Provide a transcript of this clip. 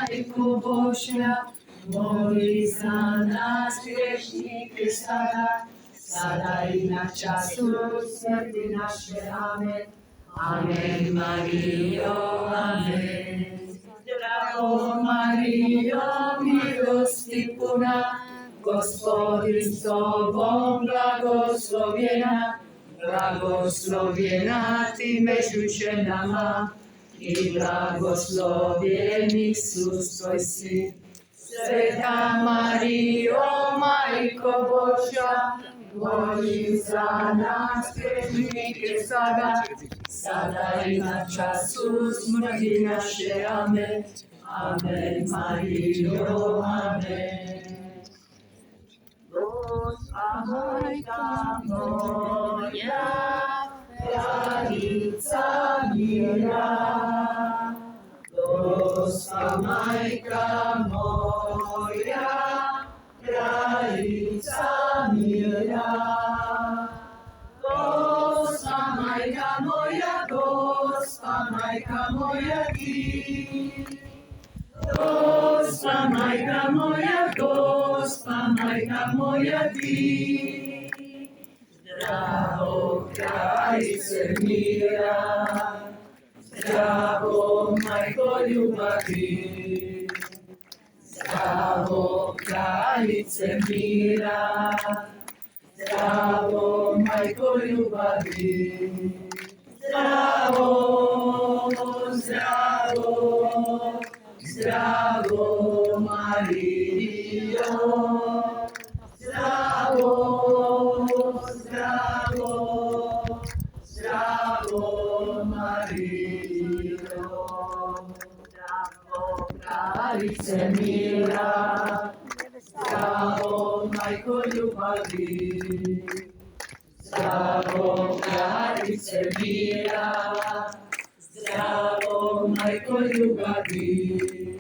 Majko Božja, moli za nas grešnike sada i na času smrti naše. Amen. Amen, Marijo, amen. Zdravo, Marijo, milosti puna, Gospodin s tobom, blagoslovljena ti među ženama i blagoslovljen Isus tvoj sin. Sveta Marijo, Majko Božja, moli za nas grešnike sada i na času smrti naše. Amen. Amen, Marijo, amen. Gospa Majka moja, kraljica mira. Gospa Majka moja, kraljica mira. Gospa Majka moja ti. Gospa Majka moja ti. Zdravo, kraljice mira. Zdravo, Majko ljubavi. Zdravo, kraljice mira. Zdravo, Majko ljubavi. Zdravo, zdravo, zdravo, Marijo. Zdravo, zdravo, zdravo, Marijo. Zdravo, kraljice mira. Zdravo, Majko ljubavi. Zdravo, kraljice mira. Zdravo, Majko ljubavi.